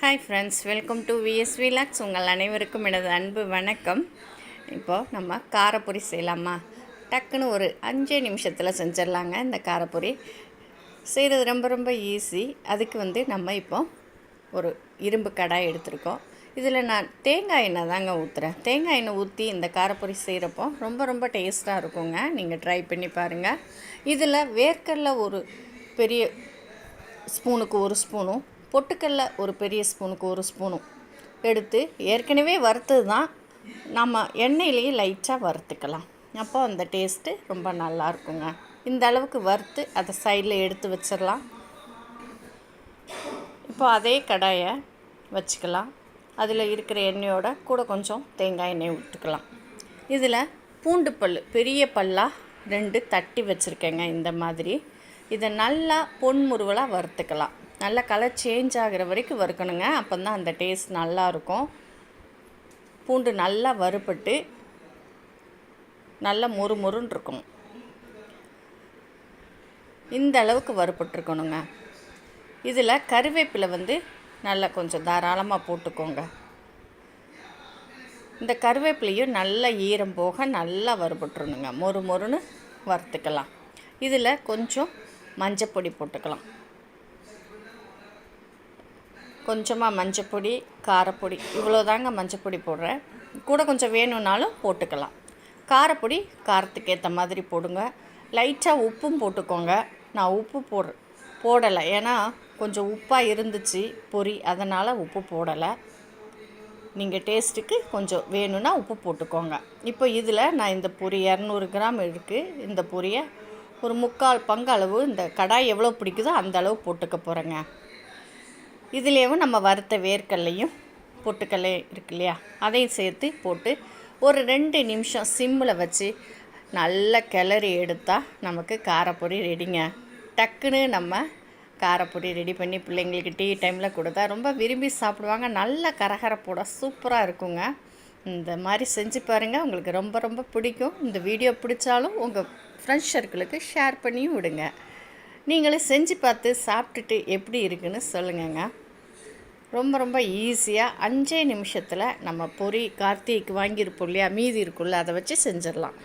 Hi friends, welcome to VSV logs. உங்கள் அனைவருக்கும் எனது அன்பு வணக்கம். இப்போது நம்ம காரப்பொரி செய்யலாமா? டக்குன்னு ஒரு 5 நிமிஷத்தில் செஞ்சிடலாங்க. இந்த காரப்பொரி செய்கிறது ரொம்ப ரொம்ப ஈஸி. அதுக்கு நம்ம இப்போ ஒரு இரும்பு கடாய் எடுத்துருக்கோம். இதில் நான் தேங்காய் எண்ணெய் தாங்க ஊற்றுறேன். தேங்காய் எண்ணெய் ஊற்றி இந்த காரப்பொரி செய்கிறப்போ ரொம்ப ரொம்ப டேஸ்ட்டாக இருக்குங்க. நீங்கள் ட்ரை பண்ணி பாருங்கள். இதில் வேர்க்கடலை ஒரு பெரிய ஸ்பூனுக்கு 1 ஸ்பூனும், பொட்டுக்கடல ஒரு பெரிய ஸ்பூனுக்கு 1 ஸ்பூனும் எடுத்து ஏற்கனவே வறுத்தது தான், நம்ம எண்ணெயிலேயே லைட்டாக வறுத்துக்கலாம். அப்போ அந்த டேஸ்ட்டு ரொம்ப நல்லா இருக்குங்க. இந்த அளவுக்கு வறுத்து அதை சைடில் எடுத்து வச்சிடலாம். இப்போ அதே கடாயை வச்சுக்கலாம். அதில் இருக்கிற எண்ணெயோட கூட கொஞ்சம் தேங்காய் எண்ணெய் விட்டுக்கலாம். இதில் பூண்டு பல் பெரிய பல்லாக 2 தட்டி வச்சுருக்கேங்க. இந்த மாதிரி இதை நல்லா பொன்முருவலாக வறுத்துக்கலாம். நல்லா கலர் சேஞ்ச் ஆகிற வரைக்கும் வறுக்கணுங்க. அப்போ தான் அந்த டேஸ்ட் நல்லாயிருக்கும். பூண்டு நல்லா வறுபட்டு நல்லா மொறுமொறுன்னு இருக்கணும். இந்த அளவுக்கு வறுபட்டுருக்கணுங்க. இதில் கருவேப்பிலை நல்லா கொஞ்சம் தாராளமாக போட்டுக்கோங்க. இந்த கருவேப்பிலையும் நல்லா ஈரம் போக நல்லா வறுபட்டுருணுங்க. மொறுமொறுன்னு வறுத்துக்கலாம். இதில் கொஞ்சம் மஞ்சப்பொடி போட்டுக்கலாம். கொஞ்சமாக மஞ்சப்பொடி, காரப்பொடி, இவ்வளோதாங்க மஞ்சப்பொடி போடுறேன். கூட கொஞ்சம் வேணும்னாலும் போட்டுக்கலாம். காரப்பொடி காரத்துக்கு ஏற்ற மாதிரி போடுங்க. லைட்டாக உப்பும் போட்டுக்கோங்க. நான் உப்பு போடலை, ஏன்னா கொஞ்சம் உப்பாக இருந்துச்சு பொரி, அதனால் உப்பு போடலை. நீங்கள் டேஸ்ட்டுக்கு கொஞ்சம் வேணும்னா உப்பு போட்டுக்கோங்க. இப்போ இதில் நான் இந்த பொரி 200 கிராம் இருக்குது. இந்த பொரியை ஒரு 3/4 பங்கு அளவு இந்த கடாய் எவ்வளோ பிடிக்குதோ அந்த அளவு போட்டுக்க போகிறேங்க. இதுலேயும் நம்ம வறுத்த வேர்க்கடலையும் பொட்டுக்கடலை இருக்கு இல்லையா, அதையும் சேர்த்து போட்டு ஒரு 2 நிமிஷம் சிம்மில் வச்சு நல்லா கிளறி எடுத்தால் நமக்கு காரப்பொரி ரெடிங்க. டக்குன்னு நம்ம காரப்பொரி ரெடி பண்ணி பிள்ளைங்களுக்கு டீ டைமில் கொடுத்தா ரொம்ப விரும்பி சாப்பிடுவாங்க. நல்ல கரகரப்போட சூப்பராக இருக்குங்க. இந்த மாதிரி செஞ்சு பாருங்கள், உங்களுக்கு ரொம்ப ரொம்ப பிடிக்கும். இந்த வீடியோ பிடிச்சாலும் உங்கள் ஃப்ரெண்ட்ஸ் சர்க்கிளுக்கு ஷேர் பண்ணியும் விடுங்க. நீங்களே செஞ்சு பார்த்து சாப்பிட்டுட்டு எப்படி இருக்குன்னு சொல்லுங்கங்க. ரொம்ப ரொம்ப ஈஸியாக 5 நிமிஷத்தில் நம்ம பொரி கார்த்திகைக்கு வாங்கியிருப்போம் இல்லையா, மீதி இருக்குல்ல, அதை வச்சு செஞ்சிடலாம்.